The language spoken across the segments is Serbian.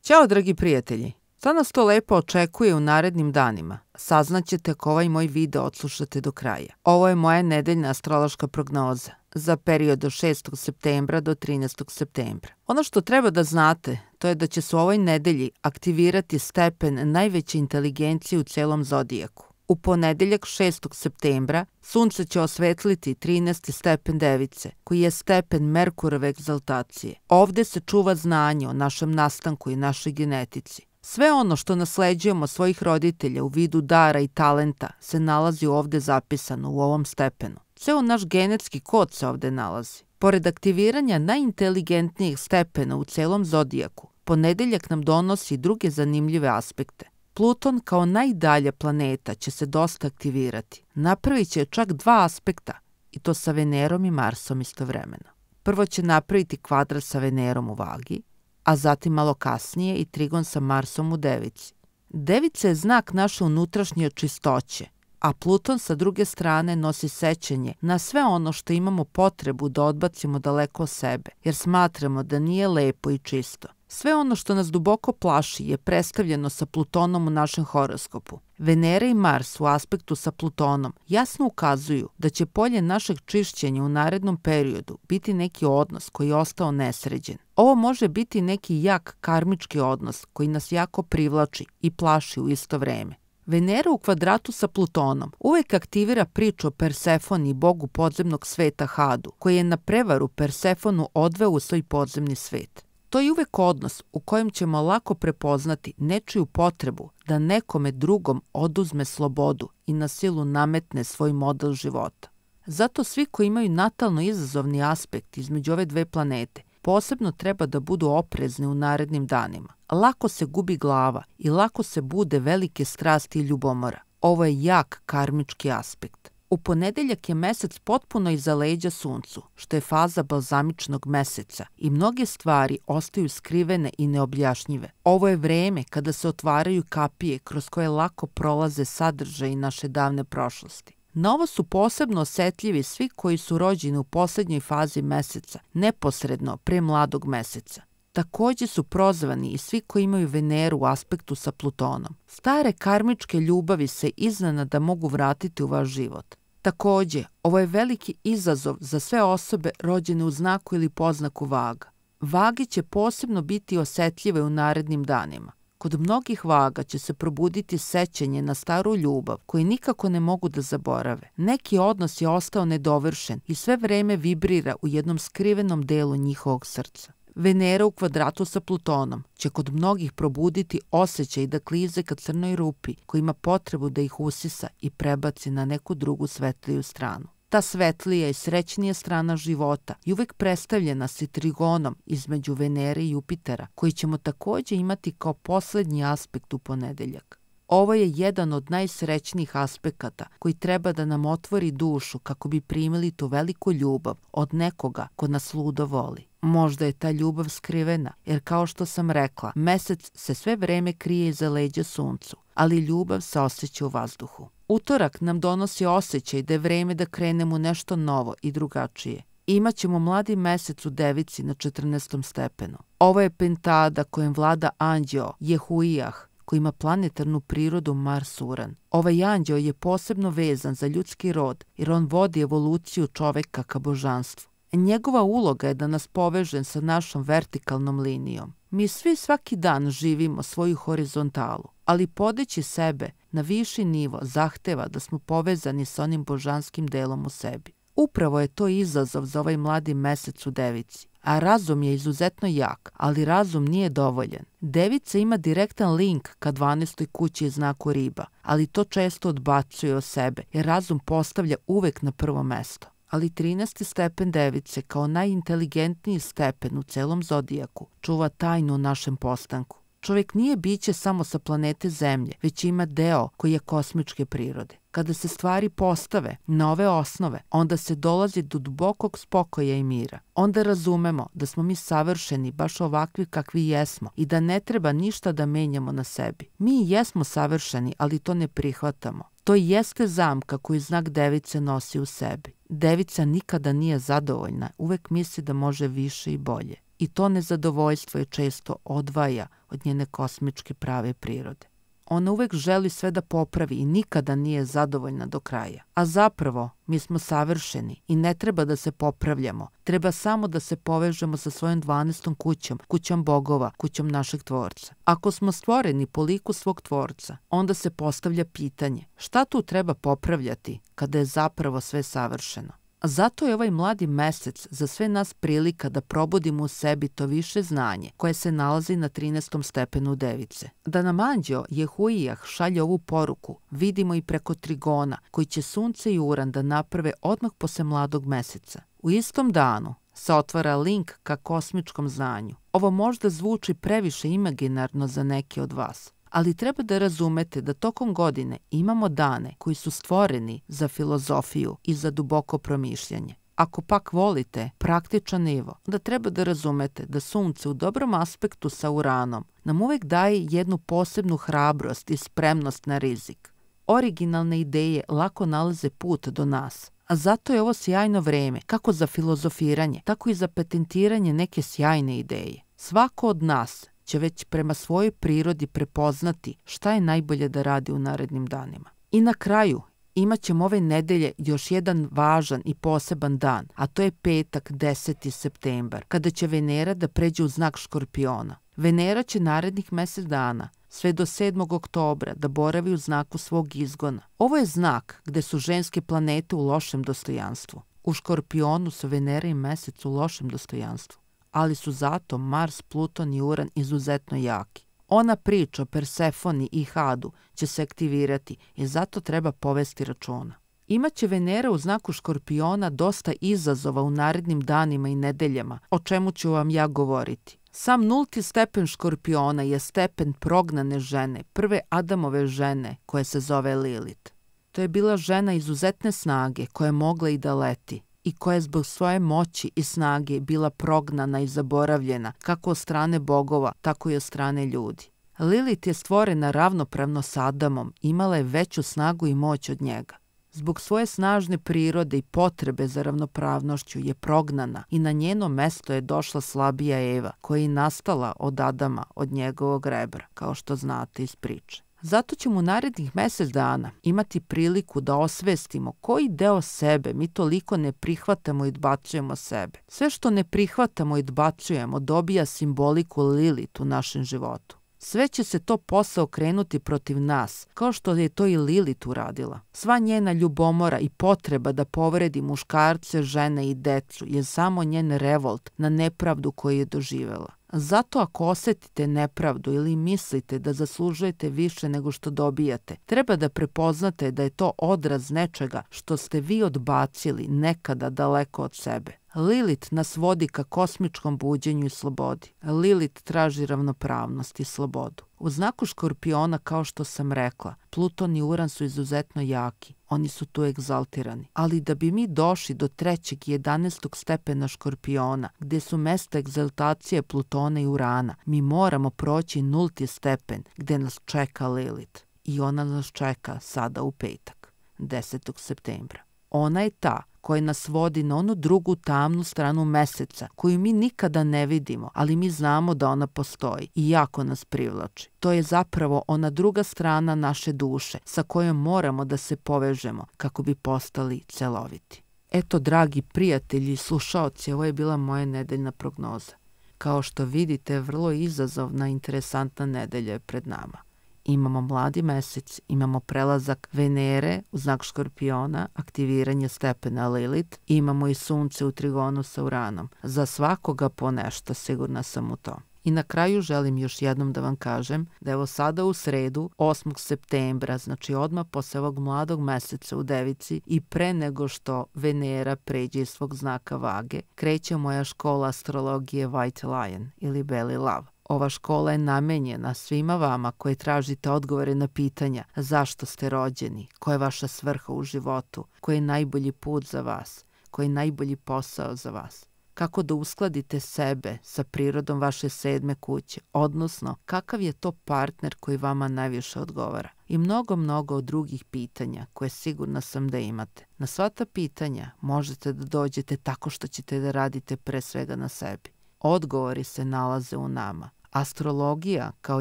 Ćao dragi prijatelji, šta nas to lepo očekuje u narednim danima? Saznaćete ako ovaj moj video odslušate do kraja. Ovo je moja nedeljna astrološka prognoza za period od 6. septembra do 13. septembra. Ono što treba da znate, to je da će se u ovoj nedelji aktivirati stepen najveće inteligencije u celom zodijaku. U ponedeljak 6. septembra Sunce će osvetliti 13. stepen Device, koji je stepen Merkurove egzaltacije. Ovde se čuva znanje o našem nastanku i našoj genetici. Sve ono što nasleđujemo od svojih roditelja u vidu dara i talenta se nalazi ovde zapisano u ovom stepenu. Ceo naš genetski kod se ovde nalazi. Pored aktiviranja najinteligentnijih stepena u celom zodijaku, ponedeljak nam donosi druge zanimljive aspekte. Pluton kao najdalja planeta će se dosta aktivirati. Napravit će čak dva aspekta, i to sa Venerom i Marsom istovremeno. Prvo će napraviti kvadrat sa Venerom u Vagi, a zatim malo kasnije i trigon sa Marsom u Devici. Devica je znak naše unutrašnje čistoće, a Pluton sa druge strane nosi sećanje na sve ono što imamo potrebu da odbacimo daleko od sebe, jer smatramo da nije lepo i čisto. Sve ono što nas duboko plaši je predstavljeno sa Plutonom u našem horoskopu. Venera i Mars u aspektu sa Plutonom jasno ukazuju da će polje našeg čišćenja u narednom periodu biti neki odnos koji je ostao nesređen. Ovo može biti neki jak karmički odnos koji nas jako privlači i plaši u isto vreme. Venera u kvadratu sa Plutonom uvek aktivira priču o Persefoni, bogu podzemnog sveta Hadu, koji je na prevaru Persefonu odveo u svoj podzemni svet. To je uvek odnos u kojem ćemo lako prepoznati nečiju potrebu da nekome drugom oduzme slobodu i na silu nametne svoj model života. Zato svi koji imaju natalno izazovni aspekt između ove dve planete posebno treba da budu oprezni u narednim danima. Lako se gubi glava i lako se bude velike strasti i ljubomora. Ovo je jak karmički aspekt. U ponedeljak je mesec potpuno iza leđa Suncu, što je faza balzamičnog meseca i mnoge stvari ostaju skrivene i neobjašnjive. Ovo je vreme kada se otvaraju kapije kroz koje lako prolaze sadržaji naše davne prošlosti. Na ovo su posebno osetljivi svi koji su rođeni u poslednjoj fazi meseca, neposredno pre mladog meseca. Takođe su prozvani i svi koji imaju Veneru u aspektu sa Plutonom. Stare karmičke ljubavi se iznenada mogu vratiti u vaš život. Takođe, ovo je veliki izazov za sve osobe rođene u znaku ili poznaku Vaga. Vage će posebno biti osetljive u narednim danima. Kod mnogih Vaga će se probuditi sećanje na staru ljubav koju nikako ne mogu da zaborave. Neki odnos je ostao nedovršen i sve vreme vibrira u jednom skrivenom delu njihovog srca. Venera u kvadratu sa Plutonom će kod mnogih probuditi osjećaj da klize ka crnoj rupi koja ima potrebu da ih usisa i prebaci na neku drugu svetliju stranu. Ta svetlija i srećnija strana života je uvek predstavljena sa trigonom između Venere i Jupitera, koji ćemo takođe imati kao poslednji aspekt u ponedeljak. Ovo je jedan od najsrećnijih aspekata koji treba da nam otvori dušu kako bi primili tu veliku ljubav od nekoga ko nas ludo voli. Možda je ta ljubav skrivena, jer kao što sam rekla, mesec se sve vreme krije iza leđa Suncu, ali ljubav se osjeća u vazduhu. Utorak nam donosi osjećaj da je vreme da krenemo u nešto novo i drugačije. Imaćemo mladi mesec u Devici na 14. stepenu. Ovo je pentada kojem vlada anđeo Jehuijah, koji ima planetarnu prirodu Mars-Uran. Ovaj anđeo je posebno vezan za ljudski rod, jer on vodi evoluciju čoveka ka božanstvu. Njegova uloga je da nas poveže sa našom vertikalnom linijom. Mi svi svaki dan živimo svoju horizontalu, ali podići sebe na viši nivo zahteva da smo povezani sa onim božanskim delom u sebi. Upravo je to izazov za ovaj mladi mesec u Devici. A razum je izuzetno jak, ali razum nije dovoljan. Devica ima direktan link ka 12. kući i znaku Riba, ali to često odbacuje od sebe, jer razum postavlja uvek na prvo mesto. Ali 13. stepen Device, kao najinteligentniji stepen u celom zodijaku, čuva tajnu o našem postanku. Čovjek nije biće samo sa planete Zemlje, već ima deo koji je kosmičke prirode. Kada se stvari postave na ove osnove, onda se dolazi do dubokog spokoja i mira. Onda razumemo da smo mi savršeni baš ovakvi kakvi jesmo i da ne treba ništa da menjamo na sebi. Mi jesmo savršeni, ali to ne prihvatamo. To jeste zamka koju znak Device nosi u sebi. Devica nikada nije zadovoljna, uvek misli da može više i bolje. i to nezadovoljstvo je često odvaja od njene kosmičke prave prirode. Ona uvek želi sve da popravi i nikada nije zadovoljna do kraja. A zapravo, mi smo savršeni i ne treba da se popravljamo. Treba samo da se povežemo sa svojom 12. kućom, kućom bogova, kućom našeg tvorca. Ako smo stvoreni po liku svog tvorca, onda se postavlja pitanje šta tu treba popravljati kada je zapravo sve savršeno. Zato je ovaj mladi mesec za sve nas prilika da probudimo u sebi to više znanje koje se nalazi na 13. stepenu Device. Da nam anđeo Jehuijah šalje ovu poruku vidimo i preko Trigona koji će Sunce i Uran da naprave odmah posle mladog meseca. U istom danu se otvara link ka kosmičkom znanju. Ovo možda zvuči previše imaginarno za neke od vas, ali treba da razumete da tokom godine imamo dane koji su stvoreni za filozofiju i za duboko promišljanje. Ako pak volite praktičan nivo, da treba da razumete da Sunce u dobrom aspektu sa Uranom nam uvek daje jednu posebnu hrabrost i spremnost na rizik. Originalne ideje lako nalaze put do nas, a zato je ovo sjajno vreme kako za filozofiranje, tako i za patentiranje neke sjajne ideje. Svako od nas će već prema svojoj prirodi prepoznati šta je najbolje da radi u narednim danima. I na kraju imat ćemo ove nedelje još jedan važan i poseban dan, a to je petak 10. septembar, kada će Venera da pređe u znak Škorpiona. Venera će narednih mesec dana, sve do 7. oktobra, da boravi u znaku svog izgona. Ovo je znak gde su ženske planete u lošem dostojanstvu. U Škorpionu su Venera i Mesec u lošem dostojanstvu, ali su zato Mars, Pluton i Uran izuzetno jaki. Ona priča o Persefoni i Hadu će se aktivirati i zato treba povesti računa. Imaće Venera u znaku Škorpiona dosta izazova u narednim danima i nedeljama, o čemu ću vam ja govoriti. Sam 0. stepen Škorpiona je stepen prognane žene, prve Adamove žene, koja se zove Lilit. To je bila žena izuzetne snage koja je mogla i da leti i koja je zbog svoje moći i snage bila prognana i zaboravljena kako od strane bogova, tako i od strane ljudi. Lilit je stvorena ravnopravno s Adamom, imala je veću snagu i moć od njega. Zbog svoje snažne prirode i potrebe za ravnopravnošću je prognana i na njeno mesto je došla slabija Eva, koja je nastala od Adama, od njegovog rebra, kao što znate iz priče. Zato ćemo u narednih mesec dana imati priliku da osvestimo koji deo sebe mi toliko ne prihvatamo i odbacujemo sebe. Sve što ne prihvatamo i odbacujemo dobija simboliku Lilit u našem životu. Sve će se to posle okrenuti protiv nas, kao što je to i Lilit uradila. Sva njena ljubomora i potreba da povredi muškarce, žene i decu je samo njen revolt na nepravdu koju je doživela. Zato ako osetite nepravdu ili mislite da zaslužujete više nego što dobijate, treba da prepoznate da je to odraz nečega što ste vi odbacili nekada daleko od sebe. Lilit nas vodi ka kosmičkom buđenju i slobodi. Lilit traži ravnopravnost i slobodu. U znaku Škorpiona, kao što sam rekla, Pluton i Uran su izuzetno jaki. Oni su tu egzaltirani. Ali da bi mi došli do 3. i 11. stepena Škorpiona, gde su mesta egzaltacije Plutona i Urana, mi moramo proći 0. stepen gde nas čeka Lilit. I ona nas čeka sada u petak, 10. septembra. Ona je ta koja nas vodi na onu drugu tamnu stranu meseca, koju mi nikada ne vidimo, ali mi znamo da ona postoji i jako nas privlači. To je zapravo ona druga strana naše duše sa kojom moramo da se povežemo kako bi postali celoviti. Eto, dragi prijatelji i slušaoci, ovo je bila moja nedeljna prognoza. Kao što vidite, vrlo izazovna i interesantna nedelja je pred nama. Imamo mladi mesec, imamo prelazak Venere u znak Škorpiona, aktiviranje stepena Lilit, imamo i Sunce u trigonu sa Uranom. Za svakoga po nešto, sigurna sam u to. I na kraju želim još jednom da vam kažem da evo sada u sredu, 8. septembra, znači odmah posle ovog mladog meseca u Devici i pre nego što Venera pređe iz svog znaka Vage, kreće moja škola astrologije White Lion ili Beli Lav. Ova škola je namenjena svima vama koji tražite odgovore na pitanja zašto ste rođeni, koja je vaša svrha u životu, koji je najbolji put za vas, koji je najbolji posao za vas, kako da uskladite sebe sa prirodom vaše 7. kuće, odnosno kakav je to partner koji vama najviše odgovara i mnogo drugih pitanja koje sigurna sam da imate. Na sva ta pitanja možete da dođete tako što ćete da radite pre svega na sebi. Odgovori se nalaze u nama. Astrologija kao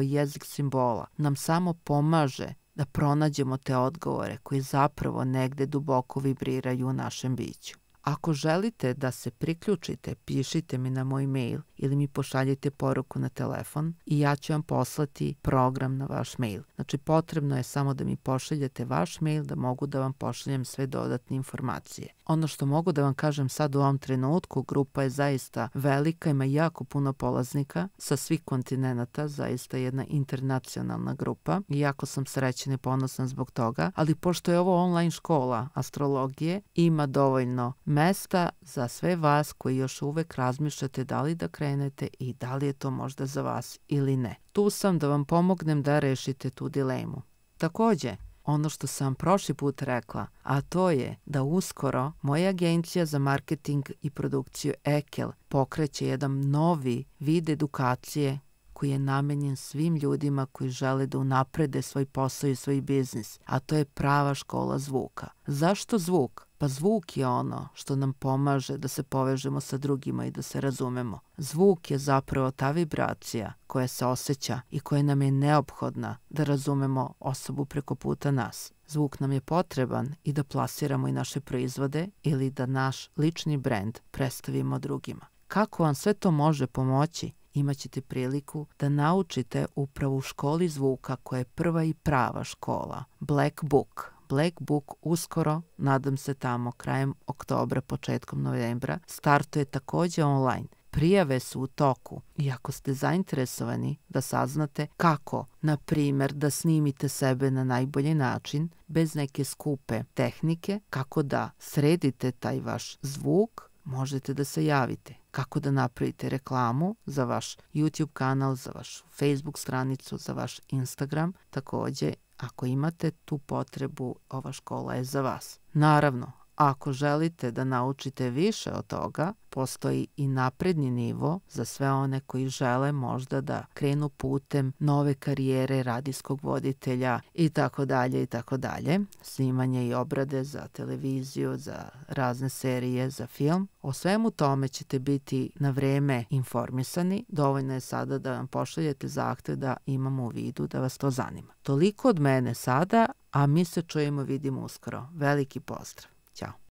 jezik simbola nam samo pomaže da pronađemo te odgovore koji zapravo negde duboko vibriraju u našem biću. Ako želite da se priključite, pišite mi na moj mail ili mi pošaljite poruku na telefon i ja ću vam poslati program na vaš mail. Znači, potrebno je samo da mi pošaljete vaš mail da mogu da vam pošaljem sve dodatne informacije. Ono što mogu da vam kažem sad u ovom trenutku, grupa je zaista velika, ima jako puno polaznika sa svih kontinenata, zaista jedna internacionalna grupa i jako sam srećna i ponosan zbog toga, ali pošto je ovo online škola astrologije, ima dovoljno mesta za sve vas koji još uvek razmišljate da li da krenete i da li je to možda za vas ili ne. Tu sam da vam pomognem da rešite tu dilemu. Takođe, ono što sam prošli put rekla, a to je da uskoro moja agencija za marketing i produkciju Ekel pokreće jedan novi vid edukacije koji je namenjen svim ljudima koji žele da unaprede svoj posao i svoj biznis, a to je prava škola zvuka. Zašto zvuk? Pa zvuk je ono što nam pomaže da se povežemo sa drugima i da se razumemo. Zvuk je zapravo ta vibracija koja se osjeća i koja nam je neophodna da razumemo osobu preko puta nas. Zvuk nam je potreban i da plasiramo i naše proizvode ili da naš lični brend predstavimo drugima. Kako vam sve to može pomoći? Imaćete priliku da naučite upravo u školi zvuka koja je prva i prava škola, Black Book. Black Book uskoro, nadam se tamo krajem oktobra, početkom novembra, startuje takođe online. Prijave su u toku i ako ste zainteresovani da saznate kako, na primer, da snimite sebe na najbolji način, bez neke skupe tehnike, kako da sredite taj vaš zvuk, možete da se javite. Kako da napravite reklamu za vaš YouTube kanal, za vašu Facebook stranicu, za vaš Instagram. Takođe, ako imate tu potrebu, ova škola je za vas. Naravno, ako želite da naučite više od toga, postoji i napredni nivo za sve one koji žele možda da krenu putem nove karijere radijskog voditelja i tako dalje i tako dalje. Snimanje i obrade za televiziju, za razne serije, za film. O svemu tome ćete biti na vreme informisani. Dovoljno je sada da vam pošaljete zahtev da imamo u vidu da vas to zanima. Toliko od mene sada, a mi se čujemo, vidimo uskoro. Veliki pozdrav. Ćao.